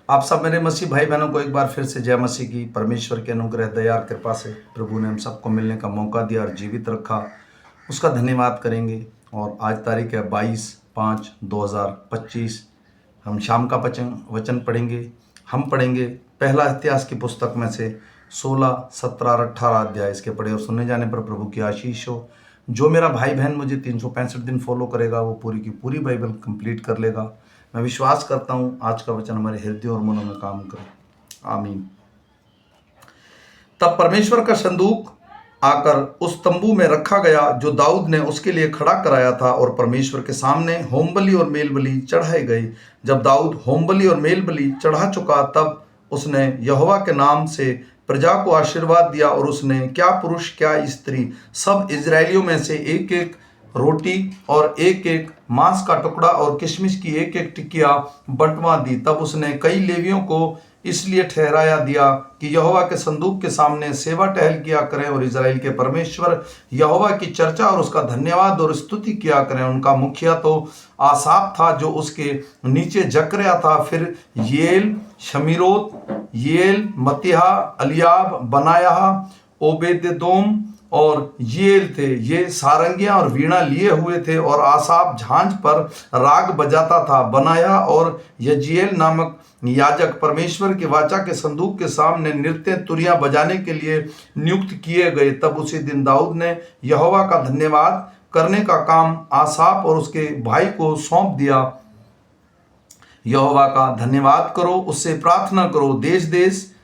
आप सब मेरे मसीह भाई बहनों को एक बार फिर से जय मसीह की। परमेश्वर के अनुग्रह दया और कृपा से प्रभु ने हम सबको मिलने का मौका दिया और जीवित रखा, उसका धन्यवाद करेंगे। और आज तारीख है 22/5/2025। हम शाम का वचन पढ़ेंगे। हम पढ़ेंगे पहला इतिहास की पुस्तक में से 16, 17 और 18 अध्याय। इसके पढ़े और सुनने जाने पर प्रभु की आशीष हो। जो मेरा भाई बहन मुझे 365 दिन फॉलो करेगा वो पूरी की पूरी बाइबल कंप्लीट कर लेगा। मैं विश्वास करता हूँ आज का वचन हमारे हृदय और मनों में काम करे। आमीन। तब परमेश्वर का संदूक आकर उस तंबू में रखा गया जो दाऊद ने उसके लिए खड़ा कराया था, और परमेश्वर के सामने होमबलि और मेलबलि चढ़ाए गए। जब दाऊद होमबलि और मेलबलि चढ़ा चुका तब उसने यहोवा के नाम से प्रजा को आशीर्वाद दिया, और उसने क्या पुरुष क्या स्त्री सब इजरायलियों में से एक एक रोटी और एक एक मांस का टुकड़ा और किशमिश की एक एक टिकिया बंटवा दी। तब उसने कई लेवियों को इसलिए ठहराया दिया कि यहोवा के संदूक के सामने सेवा टहल किया करें और इजराइल के परमेश्वर यहोवा की चर्चा और उसका धन्यवाद और स्तुति किया करें। उनका मुखिया तो आसाफ था जो उसके नीचे जकरिया था, फिर येल, शमीरोत, येल, मतिहा, अलियाब, बनायाह, ओबेदेदोम और येल थे। ये सारंगियां और वीणा लिए हुए थे, और आसाफ झांझ पर राग बजाता था। बनाया और यजीएल नामक याजक परमेश्वर की वाचा के संदूक के सामने नृत्य तुरियां बजाने के लिए नियुक्त किए गए। तब उसी दिन दाऊद ने यहोवा का धन्यवाद करने का काम आसाफ और उसके भाई को सौंप दिया। यहोवा का धन्यवाद करो, उससे प्रार्थना करो, देश देश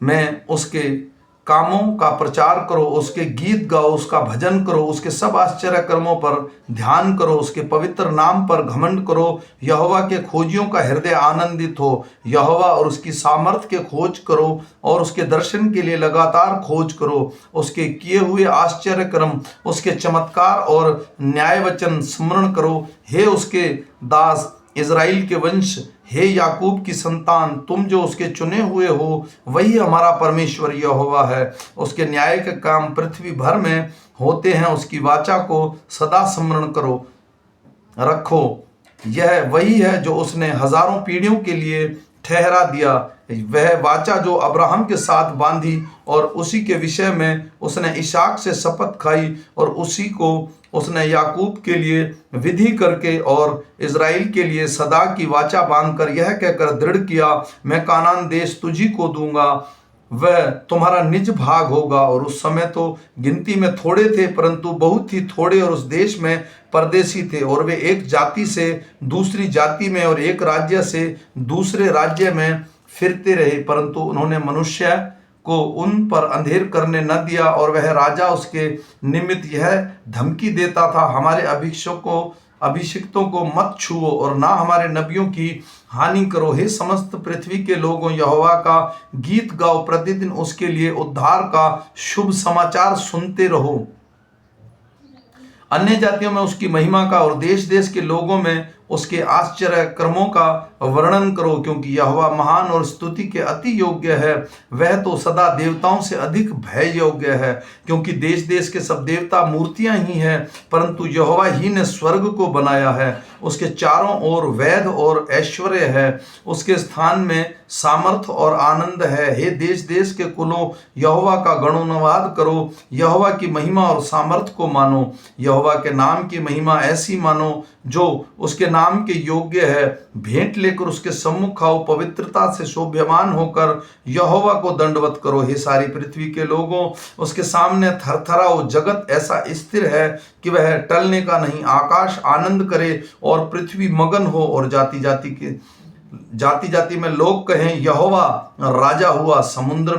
में उसके कामों का प्रचार करो, उसके गीत गाओ, उसका भजन करो, उसके सब आश्चर्य कर्मों पर ध्यान करो, उसके पवित्र नाम पर घमंड करो। यहोवा के खोजियों का हृदय आनंदित हो। यहोवा और उसकी सामर्थ्य के खोज करो, और उसके दर्शन के लिए लगातार खोज करो। उसके किए हुए आश्चर्य कर्म, उसके चमत्कार और न्याय वचन स्मरण करो। हे उसके दास इज़राइल के वंश, हे याकूब की संतान, तुम जो उसके चुने हुए हो, वही हमारा परमेश्वर यहोवा है। उसके न्याय के काम पृथ्वी भर में होते हैं। उसकी वाचा को सदा स्मरण करो रखो। यह वही है जो उसने हजारों पीढ़ियों के लिए ठहरा दिया, वह वाचा जो अब्राहम के साथ बांधी, और उसी के विषय में उसने इसहाक से शपथ खाई, और उसी को उसने याकूब के लिए विधि करके और इज़राइल के लिए सदा की वाचा बांधकर यह कहकर दृढ़ किया, मैं कानान देश तुझी को दूंगा, वह तुम्हारा निज भाग होगा। और उस समय तो गिनती में थोड़े थे, परंतु बहुत ही थोड़े और उस देश में परदेशी थे, और वे एक जाति से दूसरी जाति में और एक राज्य से दूसरे राज्य में फिरते रहे। परंतु उन्होंने मनुष्य को उन पर अंधेर करने न दिया, और वह राजा उसके निमित्त यह धमकी देता था, हमारे अभिषिक्तों को मत छुओ और ना हमारे नबियों की हानि करो। हे समस्त पृथ्वी के लोगों, यहोवा का गीत गाओ, प्रतिदिन उसके लिए उद्धार का शुभ समाचार सुनते रहो। अन्य जातियों में उसकी महिमा का और देश देश के लोगों में उसके आश्चर्य कर्मों का वर्णन करो, क्योंकि यहोवा महान और स्तुति के अति योग्य है। वह तो सदा देवताओं से अधिक भय योग्य है, क्योंकि देश देश के सब देवता मूर्तियां ही हैं, परंतु यहोवा ही ने स्वर्ग को बनाया है। उसके चारों ओर वैध और ऐश्वर्य है, उसके स्थान में सामर्थ और आनंद है। हे देश देश के कुलों, यहोवा का गणोन्वाद करो, यहोवा की महिमा और सामर्थ को मानो। यहोवा के नाम की महिमा ऐसी मानो जो उसके नाम के योग्य है। भेंट लेकर उसके सम्मुख आओ, पवित्रता से शोभ्यमान होकर यहोवा को दंडवत करो। हे सारी पृथ्वी के लोगों, उसके सामने थरथराओ। जगत ऐसा स्थिर है कि वह टलने का नहीं। आकाश आनंद करे और पृथ्वी मगन हो, और जाति जाति में लोग कहें, यहोवा राजा हुआ। समुद्र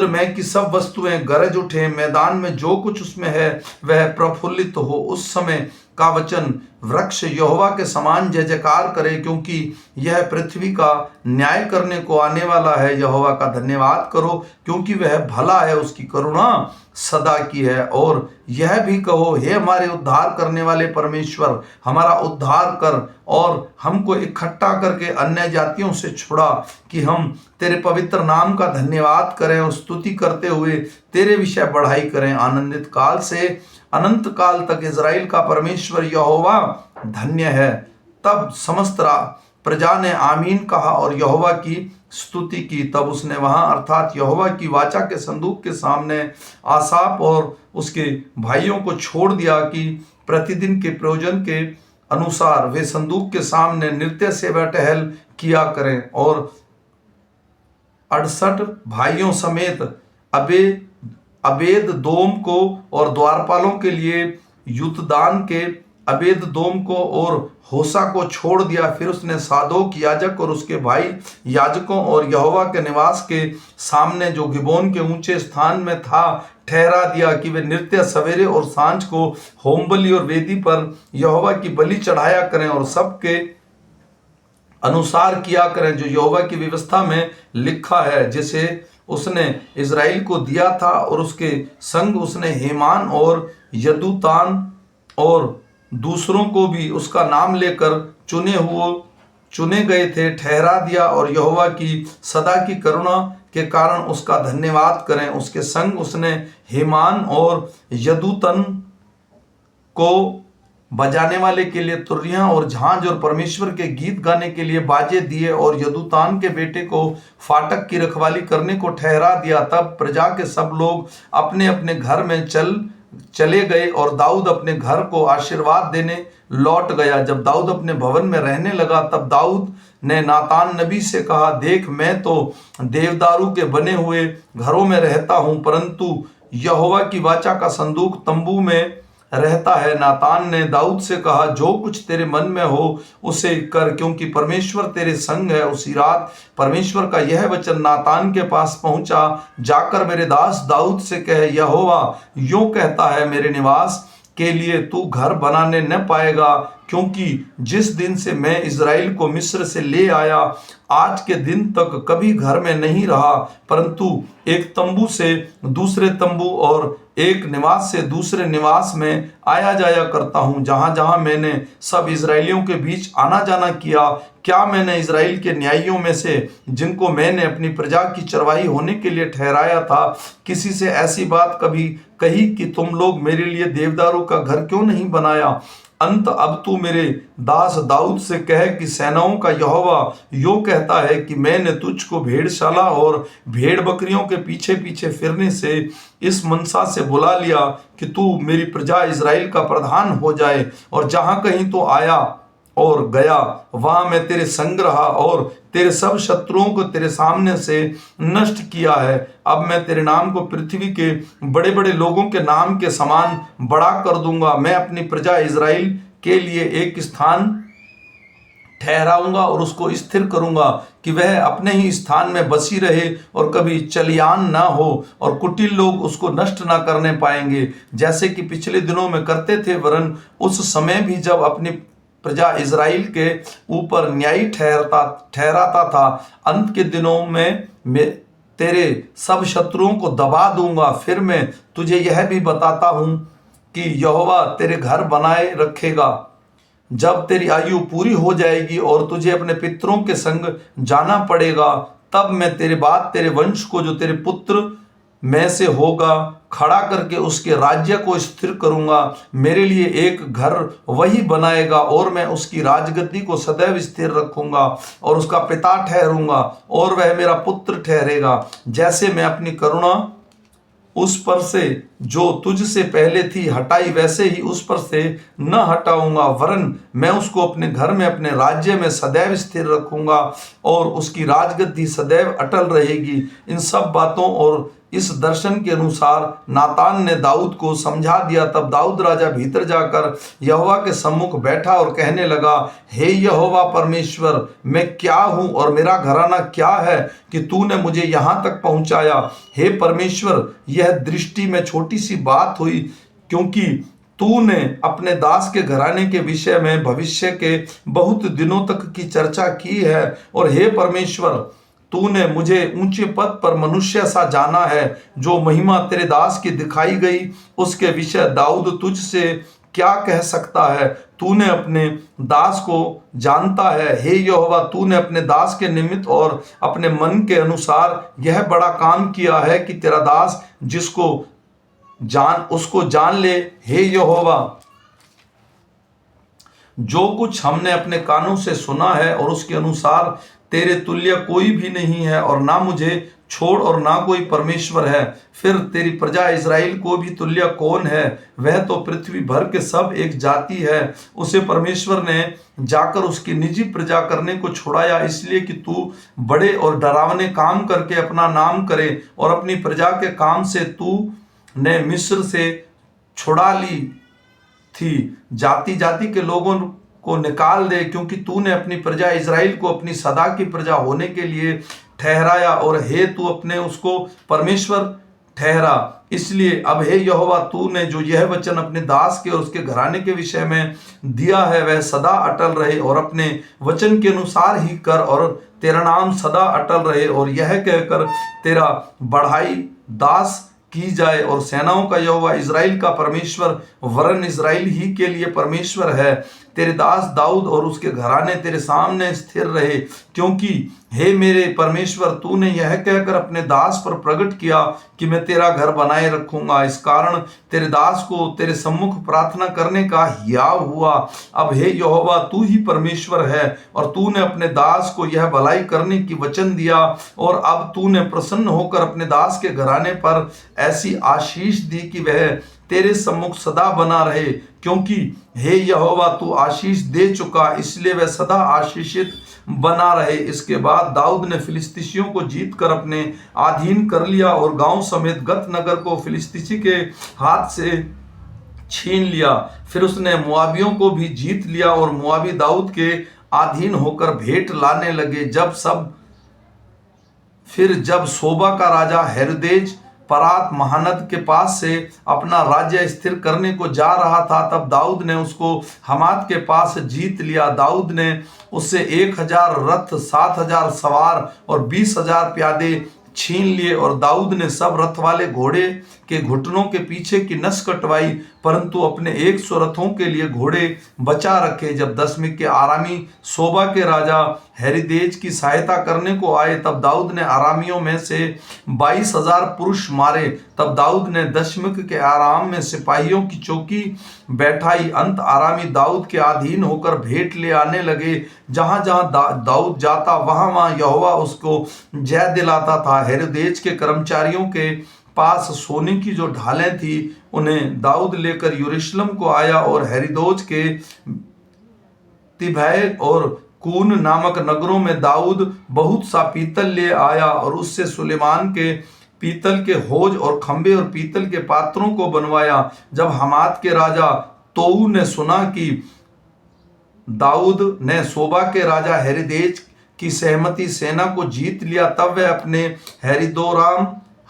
में की सब वस्तुएं गरज उठे, मैदान में जो कुछ उसमें है वह प्रफुल्लित हो। उस समय का वचन वृक्ष यहोवा के समान जय जयकार करे, क्योंकि यह पृथ्वी का न्याय करने को आने वाला है। यहोवा का धन्यवाद करो, क्योंकि वह भला है, उसकी करुणा सदा की है। और यह भी कहो, हे हमारे उद्धार करने वाले परमेश्वर, हमारा उद्धार कर और हमको इकट्ठा करके अन्य जातियों से छुड़ा, कि हम तेरे पवित्र नाम का धन्यवाद करें और स्तुति करते हुए तेरे विषय बढ़ाई करें। आनंदित काल से अनंत काल तक इज़राइल का परमेश्वर यहोवा धन्य है। तब समस्त प्रजा ने आमीन कहा और यहोवा की स्तुति की। तब उसने वहां अर्थात यहोवा की वाचा के संदूक के सामने आसाप और उसके भाइयों को छोड़ दिया कि प्रतिदिन के प्रयोजन के अनुसार वे संदूक के सामने नृत्य सेवा टहल किया करें। और 68 भाइयों समेत अबेद दोम को और द्वारपालों के लिए युतदान के अबेद दोम को और होसा को छोड़ दिया। फिर उसने सादोक याजक और उसके भाई याजकों और यहोवा के निवास के सामने जो गिबोन के ऊंचे स्थान में था ठहरा दिया कि वे नित्य सवेरे और सांझ को होमबलि और वेदी पर यहोवा की बलि चढ़ाया करें और सबके अनुसार किया करें जो यहोवा की व्यवस्था में लिखा है, जिसे उसने इज़राइल को दिया था। और उसके संग उसने हेमान और यदूतान और दूसरों को भी उसका नाम लेकर चुने गए थे ठहरा दिया और यहोवा की सदा की करुणा के कारण उसका धन्यवाद करें। उसके संग उसने हेमान और यदूतन को बजाने वाले के लिए तुरहियां और झांझ और परमेश्वर के गीत गाने के लिए बाजे दिए और यदूतान के बेटे को फाटक की रखवाली करने को ठहरा दिया। तब प्रजा के सब लोग अपने अपने घर में चले गए और दाऊद अपने घर को आशीर्वाद देने लौट गया। जब दाऊद अपने भवन में रहने लगा तब दाऊद ने नातान नबी से कहा, देख मैं तो देवदारू के बने हुए घरों में रहता हूं, परंतु यहोवा की वाचा का संदूक तंबू में रहता है। नातान ने दाऊद से कहा, जो कुछ तेरे मन में हो उसे कर, क्योंकि परमेश्वर तेरे संग है। उसी रात परमेश्वर का यह वचन नातान के पास पहुंचा, जाकर मेरे दास दाऊद से कह, यहोवा यूं कहता है, मेरे निवास के लिए तू घर बनाने न पाएगा, क्योंकि जिस दिन से मैं इज़राइल को मिस्र से ले आया आज के दिन तक कभी घर में नहीं रहा, परंतु एक तंबू से दूसरे तंबू और एक निवास से दूसरे निवास में आया जाया करता हूं। जहां जहां मैंने सब इज़राइलियों के बीच आना जाना किया, क्या मैंने इज़राइल के न्यायियों में से जिनको मैंने अपनी प्रजा की चरवाही होने के लिए ठहराया था, किसी से ऐसी बात कभी कही कि तुम लोग मेरे लिए देवदारू का घर क्यों नहीं बनाया? अंत अब तू मेरे दास दाऊद से कह कि सेनाओं का यहोवा यो कहता है कि मैंने तुझको भेड़शाला और भेड़ बकरियों के पीछे पीछे फिरने से इस मनसा से बुला लिया कि तू मेरी प्रजा इज़राइल का प्रधान हो जाए, और जहां कहीं तो आया और गया वहां मैं तेरे संग रहा और तेरे सब शत्रुओं को तेरे सामने से नष्ट किया है। अब मैं तेरे नाम को पृथ्वी के बड़े बड़े लोगों के नाम के समान बड़ा कर दूंगा। मैं अपनी प्रजा इज़राइल के लिए एक स्थान ठहराऊंगा और उसको स्थिर करूंगा कि वह अपने ही स्थान में बसी रहे और कभी चलियान ना हो, और कुटिल लोग उसको नष्ट ना करने पाएंगे जैसे कि पिछले दिनों में करते थे, वरन उस समय भी जब अपनी प्रजा इज़राइल के ऊपर न्यायी ठहराता था। अंत के दिनों में मैं तेरे सब शत्रुओं को दबा दूंगा। फिर मैं तुझे यह भी बताता हूं कि यहोवा तेरे घर बनाए रखेगा। जब तेरी आयु पूरी हो जाएगी और तुझे अपने पितरों के संग जाना पड़ेगा, तब मैं तेरे बाद तेरे वंश को जो तेरे पुत्र में से होगा खड़ा करके उसके राज्य को स्थिर करूंगा। मेरे लिए एक घर वही बनाएगा और मैं उसकी राजगद्दी को सदैव स्थिर रखूंगा और उसका पिता ठहरूंगा और वह मेरा पुत्र ठहरेगा। जैसे मैं अपनी करुणा उस पर से जो तुझसे पहले थी हटाई, वैसे ही उस पर से न हटाऊंगा, वरन मैं उसको अपने घर में अपने राज्य में सदैव स्थिर रखूंगा और उसकी राजगद्दी सदैव अटल रहेगी। इन सब बातों और इस दर्शन के अनुसार नातान ने दाऊद को समझा दिया। तब दाऊद राजा भीतर जाकर यहोवा के सम्मुख बैठा और कहने लगा, हे यहोवा परमेश्वर, मैं क्या हूं और मेरा घराना क्या है कि तूने मुझे यहां तक पहुंचाया? हे परमेश्वर, यह दृष्टि में छोटी सी बात हुई, क्योंकि तूने अपने दास के घराने के विषय में भविष्य के बहुत दिनों तक की चर्चा की है। और हे परमेश्वर, तूने मुझे ऊंचे पद पर मनुष्य सा जाना है। जो महिमा तेरे दास की दिखाई गई उसके विषय दाऊद तुझसे क्या कह सकता है? तूने अपने दास को जानता है। हे यहोवा, तूने अपने दास के निमित्त और अपने मन के अनुसार यह बड़ा काम किया है कि तेरा दास उसको जान ले। हे यहोवा, जो कुछ हमने अपने कानों से सुना है और उसके अनुसार तेरे तुल्य कोई भी नहीं है, और ना मुझे छोड़ और ना कोई परमेश्वर है। फिर तेरी प्रजा इज़राइल को भी तुल्य कौन है? वह तो पृथ्वी भर के सब एक जाति है। उसे परमेश्वर ने जाकर उसकी निजी प्रजा करने को छुड़ाया, इसलिए कि तू बड़े और डरावने काम करके अपना नाम करे, और अपनी प्रजा के काम से तू ने मिस्र से छुड़ा ली थी। जाति जाति के लोगों को निकाल दे, क्योंकि तूने अपनी प्रजा इज़राइल को अपनी सदा की प्रजा होने के लिए ठहराया, और हे तू अपने उसको परमेश्वर ठहरा। इसलिए अब हे यहोवा, तूने जो यह वचन अपने दास के और उसके घराने के विषय में दिया है वह सदा अटल रहे, और अपने वचन के अनुसार ही कर, और तेरा नाम सदा अटल रहे। और यह कहकर तेरा बढ़ाई दास की जाए, और सेनाओं का यहोवा इज़राइल का परमेश्वर वरन इज़राइल ही के लिए परमेश्वर है। तेरे दास दाऊद और उसके घराने तेरे सामने स्थिर रहे, क्योंकि हे मेरे परमेश्वर, तूने यह कहकर अपने दास पर प्रकट किया कि मैं तेरा घर बनाए रखूंगा। इस कारण तेरे दास को तेरे सम्मुख प्रार्थना करने का हियाव हुआ। अब हे यहोवा, तू ही परमेश्वर है, और तूने अपने दास को यह भलाई करने की वचन दिया, और अब तूने प्रसन्न होकर अपने दास के घराने पर ऐसी आशीष दी कि वह तेरे सम्मुख सदा बना रहे। क्योंकि हे यहोवा, तू आशीष दे चुका, इसलिए वह सदा आशीषित बना रहे। इसके बाद दाऊद ने फिलिस्तीसियों को जीत कर अपने अधीन कर लिया, और गांव समेत गत नगर को फिलिस्तीसी के हाथ से छीन लिया। फिर उसने मुआबियों को भी जीत लिया, और मुआबी दाऊद के अधीन होकर भेंट लाने लगे। जब सोबा का राजा हेरोदेज परात महानद के पास से अपना राज्य स्थिर करने को जा रहा था, तब दाऊद ने उसको हमात के पास जीत लिया। दाऊद ने उससे 1000 रथ, 7000 सवार और 20,000 प्यादे छीन लिए, और दाऊद ने सब रथ वाले घोड़े के घुटनों के पीछे की नस कटवाई, परंतु अपने 100 रथों के लिए घोड़े बचा रखे। जब दशमिक के आरामी सोबा के राजा हेरोदेज की सहायता करने को आए, तब दाऊद ने आरामियों में से 22,000 पुरुष मारे। तब दाऊद ने दशमिक के आराम में सिपाहियों की चौकी बैठाई। अंत आरामी दाऊद के अधीन होकर भेंट ले आने लगे। जहां जहां दाऊद जाता वहां वहां यहोवा उसको जय दिलाता था। हेरोदेज के कर्मचारियों के पास सोने की जो ढालें थी, उन्हें दाऊद लेकर यरूशलेम को आया, और हेरोदेज के तिभै और कून नामक नगरों में दाऊद बहुत सा पीतल ले आया, और उससे सुलेमान के पीतल के होज और खंबे और पीतल के पात्रों को बनवाया। जब हमात के राजा तोऊ ने सुना कि दाऊद ने सोबा के राजा हेरोदेज की सहमति सेना को जीत लिया, तब वह अपने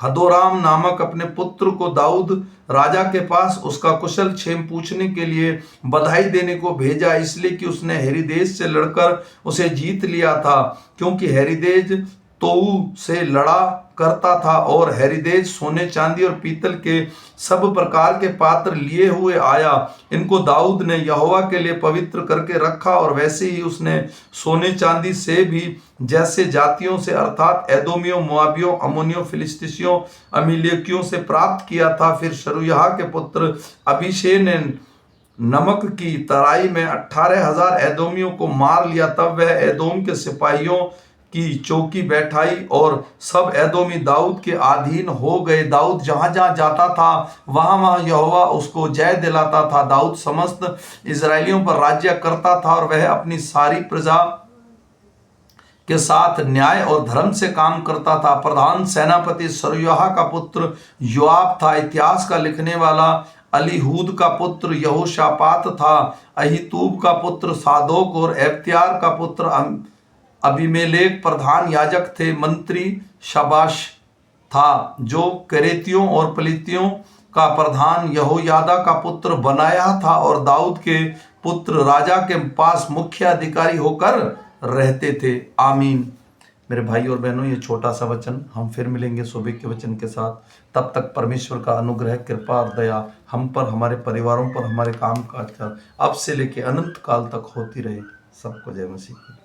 हदोराम नामक अपने पुत्र को दाऊद राजा के पास उसका कुशल क्षेम पूछने के लिए बधाई देने को भेजा, इसलिए कि उसने हेरोदेज से लड़कर उसे जीत लिया था। क्योंकि हेरोदेज तोऊ से लड़ा करता था, और हेरोदेज सोने चांदी और पीतल के सब प्रकार के पात्र लिए हुए आया। इनको दाऊद ने यहोवा के लिए पवित्र करके रखा, और वैसे ही उसने सोने चांदी से भी जैसे जातियों से अर्थात एदोमियों, मोआबियों, अम्मोनियों, फिलिस्तीसियों, अमीलेकियों से प्राप्त किया था। फिर शरूयाह के पुत्र अबीशै ने नमक की तराई में 18,000 एदोमियों को मार लिया। तब वह एदोम के सिपाहियों की चौकी बैठाई, और सब एदोमी दाऊद के अधीन हो गए। दाऊद जहां जहां जाता था वहां वहां यहोवा उसको जय दिलाता था। दाऊद समस्त इजरायलियों पर राज्य करता था, और वह अपनी सारी प्रजा के साथ न्याय और धर्म से काम करता था। प्रधान सेनापति सरूयाह का पुत्र योआब था। इतिहास का लिखने वाला अलीहूद का पुत्र यहोशापात था। अहीतूब का पुत्र सादोक और एब्त्यार का पुत्र अबीमेलेक प्रधान याजक थे। मंत्री शबाश था, जो करेतियों और पलितियों का प्रधान यहोयादा का पुत्र बनाया था, और दाऊद के पुत्र राजा के पास मुख्य अधिकारी होकर रहते थे। आमीन। मेरे भाई और बहनों, ये छोटा सा वचन, हम फिर मिलेंगे सुबह के वचन के साथ। तब तक परमेश्वर का अनुग्रह, कृपा और दया हम पर, हमारे परिवारों पर, हमारे काम काज कर अब से लेके अनंत काल तक होती रहे। सबको जय मसीह।